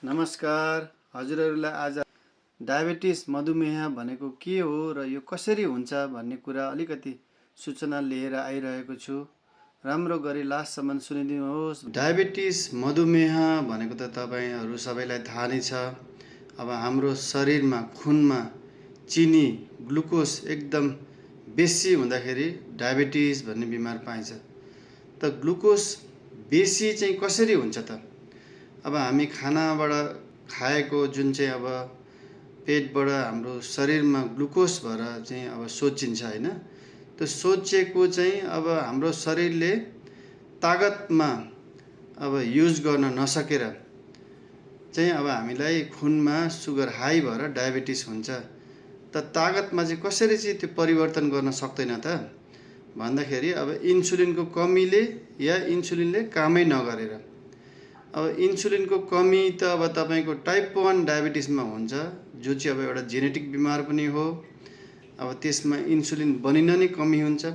नमस्कार। हजुरहरूलाई आज डायबिटिस मधुमेह भनेको के हो र यो कसरी हुन्छ भन्ने कुरा अलिकति सूचना लिएर आइरहेको छु। राम्रो गरी लास्टसम्म सुनिदिनुहोस्। डायबिटिस मधुमेह भनेको त तपाईँहरू सबैलाई थाहा नै छ। अब हाम्रो शरीरमा खुनमा चिनी ग्लुकोज एकदम बेसी हुँदाखेरि डायबिटिस भन्ने बिमार पाइन्छ। त ग्लुकोज बेसी चाहिँ कसरी हुन्छ त? अब हामी खानाबाट खाएको जुन चाहिँ अब पेटबाट हाम्रो शरीरमा ग्लुकोज भएर चाहिँ अब सोचिन्छ हैन। त्यो सोचेको चाहिँ अब हाम्रो शरीरले तागतमा अब युज गर्न नसकेर चाहिँ अब हामीलाई खुनमा सुगर हाई भएर डायबिटिस हुन्छ। त तागतमा चाहिँ कसरी चाहिँ त्यो परिवर्तन गर्न सक्दैन त भन्दाखेरि अब इन्सुलिनको कमीले या इन्सुलिनले कामै नगरेर। अब इन्सुलिनको कमी त अब तपाईँको टाइप 1 डायबिटिसमा हुन्छ, जो चाहिँ अब एउटा जेनेटिक बिमार पनि हो। अब त्यसमा इन्सुलिन बनिन नै कमी हुन्छ।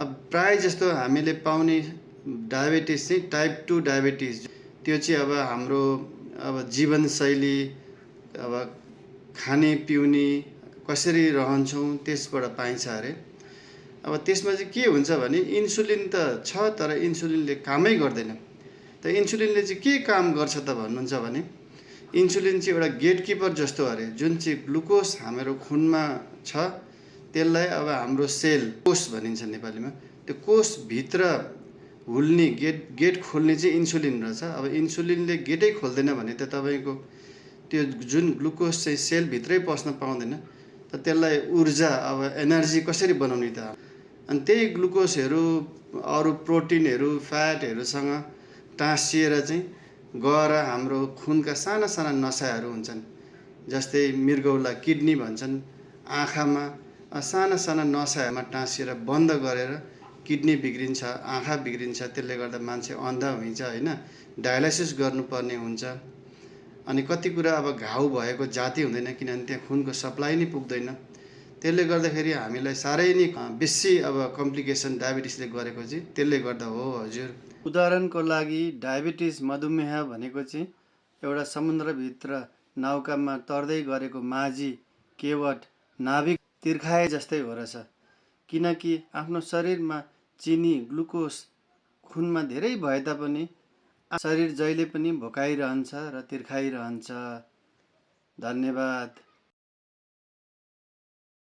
अब प्राय जस्तो हामीले पाउने डायबिटिस चाहिँ टाइप 2 डायबिटिस, त्यो चाहिँ अब हाम्रो अब जीवनशैली, अब खाने पिउने कसरी रहन्छौँ त्यसबाट पाइन्छ अरे। अब त्यसमा चाहिँ के हुन्छ भने इन्सुलिन त छ तर इन्सुलिनले कामै गर्दैन। त इन्सुलिनले चाहिँ के काम गर्छ त भन्नुहुन्छ भने इन्सुलिन चाहिँ एउटा गेटकिपर जस्तो अरे। जुन चाहिँ ग्लुकोज हाम्रो खुनमा छ त्यसलाई अब हाम्रो सेल, कोष भनिन्छ नेपालीमा, त्यो कोषभित्र हुल्ने गेट खोल्ने चाहिँ इन्सुलिन रहेछ। अब इन्सुलिनले गेटै खोल्दैन भने त तपाईँको त्यो जुन ग्लुकोज चाहिँ सेलभित्रै पस्न पाउँदैन। त त्यसलाई ऊर्जा अब एनर्जी कसरी बनाउने त? अनि त्यही ग्लुकोजहरू अरू प्रोटिनहरू फ्याटहरूसँग टाँसिएर चाहिँ गएर हाम्रो खुनका साना साना नसाहरू हुन्छन्, जस्तै मृगौला किडनी भन्छन्, आँखामा साना साना नसाहरूमा टाँसिएर बन्द गरेर किडनी बिग्रिन्छ, आँखा बिग्रिन्छ। त्यसले गर्दा मान्छे अन्धा हुन्छ हैन, डायलाइसिस गर्नुपर्ने हुन्छ। अनि कति कुरा अब घाउ भएको जाति हुँदैन, किनभने त्यहाँ खुनको सप्लाई नै पुग्दैन। त्यसले गर्दाखेरि हामीलाई साह्रै नै बेसी अब कम्प्लिकेसन डायबिटिसले गरेको चाहिँ त्यसले गर्दा हो हजुर। उदाहरणको लागि डायबिटिस मधुमेह भनेको चाहिँ एउटा समुद्रभित्र नौकामा तर्दै गरेको माझी केवट नाभिक तिर्खाए जस्तै हो रहेछ। किनकि आफ्नो शरीरमा चिनी ग्लुकोज खुनमा धेरै भए तापनि शरीर जहिले पनि भोकाइरहन्छ र तिर्खाइरहन्छ। धन्यवाद।